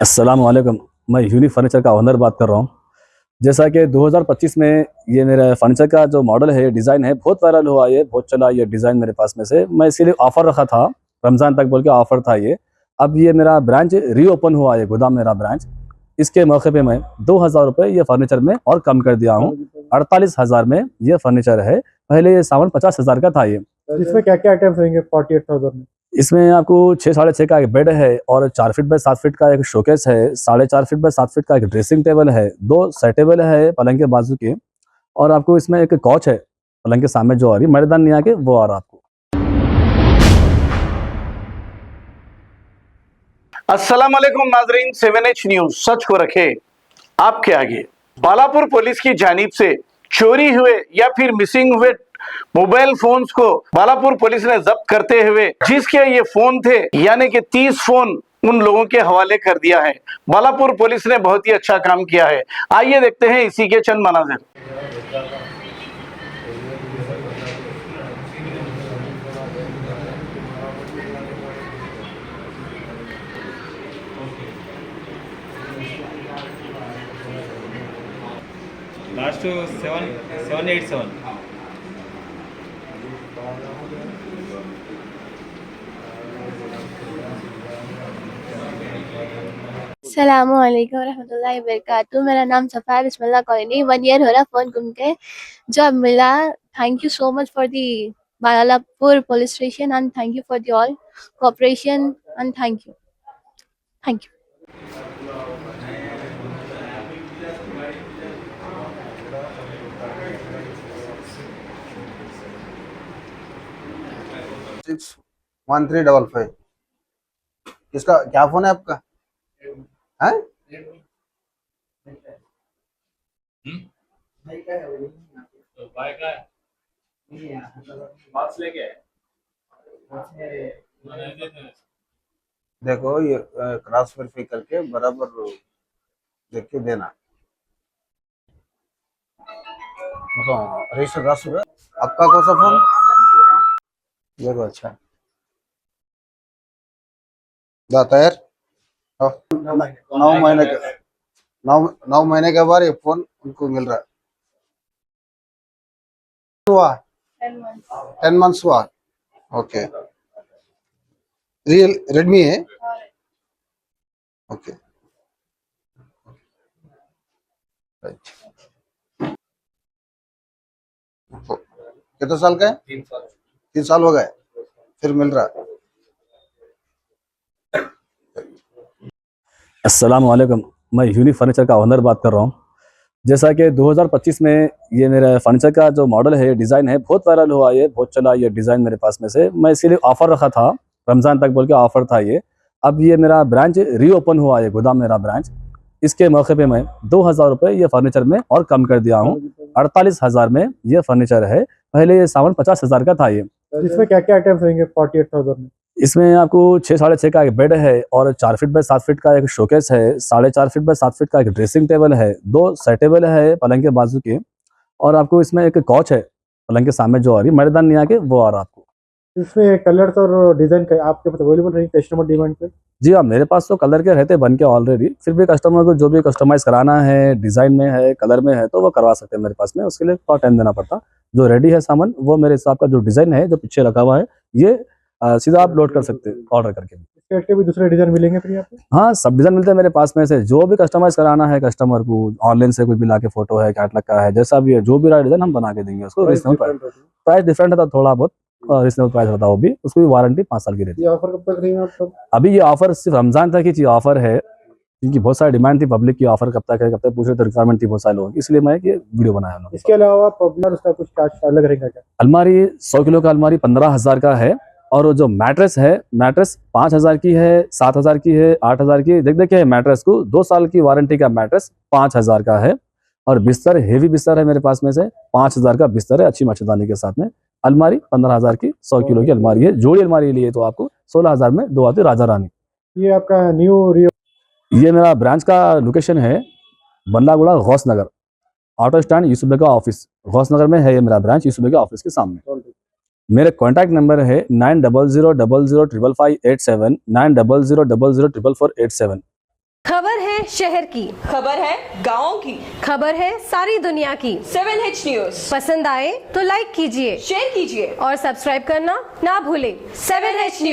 अस्सलाम वालेकुम। मैं यूनिक फर्नीचर का ओनर बात कर रहा हूँ। जैसा कि 2025 में ये मेरा फर्नीचर का जो मॉडल है, डिज़ाइन है, बहुत वायरल हुआ, ये बहुत चला ये डिज़ाइन मेरे पास में से। मैं इसीलिए ऑफ़र रखा था, रमज़ान तक बोल के ऑफ़र था ये। अब ये मेरा ब्रांच रीओपन हुआ है, गोदाम मेरा ब्रांच। इसके मौके पे मैं 2000 रुपये ये फर्नीचर में और कम कर दिया हूँ। 48,000 में ये फर्नीचर है। पहले ये सामान 50,000 का था ये। इसमें क्या क्या आइटम्स रहेंगे 48,000 में? इसमें आपको 6 साढ़े 6 का एक बेड है और 4 फीट बाय 7 फीट का एक शोकेस है, 4.5 फीट बाय 7 फीट का एक ड्रेसिंग टेबल है, 2 सेट टेबल है पलंग के बाजू के, और आपको इसमें एक कॉच है पलंग के सामने जो आ रही मर्दान नहीं आके वो आ रहा आपको। अस्सलाम वालेकुम नाजरीन, 7H न्यूज सच को रखे आपके आगे। बालापुर पुलिस की जानिब से चोरी हुए या फिर मिसिंग हुए मोबाइल फोन्स को बालापुर पुलिस ने जब्त करते हुए जिसके ये फोन थे यानी कि 30 फोन उन लोगों के हवाले कर दिया है। बालापुर पुलिस ने बहुत ही अच्छा काम किया है। आइए देखते हैं इसी के चंद मनाजिर। लास्ट 787। अस्सलामुअलैकुम रहमतुल्लाहि वबरकातुहू। मेरा नाम सफ़ाया बिस्मिल्लाह कॉलोनी। 1 ईयर हो रहा फ़ोन गुम के। जॉब मिला। Thank you so much for the Balapur police station and thank you for the all cooperation and thank you. 61355। किसका क्या फोन है आपका? हैं? देखो ये क्रॉस वेरीफाई करके बराबर देख के देना। रजिस्टर क्रॉस आपका कौन सा फोन? देखो अच्छा तैयार। 9 महीने के बाद ये फोन उनको मिल रहा है। हुआ 10 मंथ्स हुआ। ओके, रियल रेडमी है। ओके, कितने साल का है? 3 साल हो गए, फिर मिल रहा है। अस्सलाम वालेकुम। मैं यूनिक फर्नीचर का ओनर बात कर रहा हूँ। जैसा कि 2025 में ये मेरा फर्नीचर का जो मॉडल है, डिज़ाइन है, बहुत वायरल हुआ, ये बहुत चला ये डिज़ाइन मेरे पास में से। मैं इसीलिए ऑफ़र रखा था, रमज़ान तक बोल के ऑफ़र था ये। अब ये मेरा ब्रांच रीओपन हुआ है, गोदाम मेरा ब्रांच। इसके मौके पे मैं 2000 रुपये ये फर्नीचर में और कम कर दिया हूँ। 48,000 में ये फर्नीचर है। पहले ये सामान 50,000 का था ये। इसमें क्या क्या आइटम्स रहेंगे 48,000 में? इसमें आपको 6 साढ़े 6 का एक बेड है और 4 फीट बाय 7 फीट का एक शोकेस है, 4.5 फीट बाय 7 फीट का एक ड्रेसिंग टेबल है, 2 सेट टेबल है पलंग के बाजू के, और आपको इसमें एक कॉच है पलंग के सामने जो आ रही मर्दान नहीं आके वो आ रहा आपको। इसमें कलर्स और डिजाइन का आपके पास अवेलेबल रहेंगे कस्टमर डिमांड पे? जी हाँ, मेरे पास तो कलर के रहते बन के ऑलरेडी, फिर भी कस्टमर को जो भी कस्टमाइज़ कराना है, डिज़ाइन में है, कलर में है, तो वो करवा सकते हैं मेरे पास में। उसके लिए थोड़ा टाइम देना पड़ता। जो रेडी है सामान वो मेरे हिसाब का जो डिज़ाइन है, जो पीछे रखा हुआ है, ये सीधा आप लोड कर सकते हैं ऑर्डर करके भी। इसके हट के भी दूसरे डिजाइन मिलेंगे फिर यहाँ पे? हाँ, सब डिज़ाइन मिलते हैं मेरे पास में से। जो भी कस्टमाइज़ कराना है कस्टमर को, ऑनलाइन से कोई भी लाके फ़ोटो है, कैटलॉग का है, जैसा भी है, जो भी रहा डिज़ाइन हम बना के देंगे उसको। रीज़नेबल प्राइस डिफरेंट रहता थोड़ा बहुत, रीज़नेबल प्राइस रहता है वो भी। उसकी भी वारंटी 5 साल की रहती है। ये ऑफर कब तक रहेगा आपका? अभी ये ऑफ़र सिर्फ रमज़ान तक ही ऑफ़र है, क्योंकि बहुत सारी डिमांड थी पब्लिक की, ऑफ़र कब तक है, कब तक पूछ रहे थे, रिक्वायरमेंट थी बहुत सारे लोगों की, इसलिए मैं ये वीडियो बनाया हूँ। इसके अलावा पॉपुलर उसका कुछ चार्ज अलग रहेगा क्या? अलमारी 100 किलो का अलमारी 15,000 का है, और वो जो मैट्रेस है, मैट्रेस 5,000 की है, 7,000 की है, 8,000 की। देख देखिए मैट्रेस को 2 साल की वारंटी का मैट्रेस 5,000 का है। और बिस्तर हेवी बिस्तर है मेरे पास में से, 5,000 का बिस्तर है अच्छी मच्छरदानी के साथ में। अलमारी 15,000 की 100 किलो की अलमारी है। जोड़ी अलमारी लिए तो आपको 16,000 में 2 आती राजा रानी। ये आपका न्यू ये मेरा ब्रांच का लोकेशन है बल्लागुड़ा गौस नगर, ऑटो स्टैंड यूसुफ बेगा ऑफिस, गौस नगर में है ये मेरा ब्रांच, यूसुफ बेगा ऑफिस के सामने। मेरे कॉन्टैक्ट नंबर है 9000005557, 9000004487। खबर है शहर की, खबर है गाँव की, खबर है सारी दुनिया की। 7H न्यूज पसंद आए तो लाइक कीजिए, शेयर कीजिए और सब्सक्राइब करना ना भूलें। 7H news.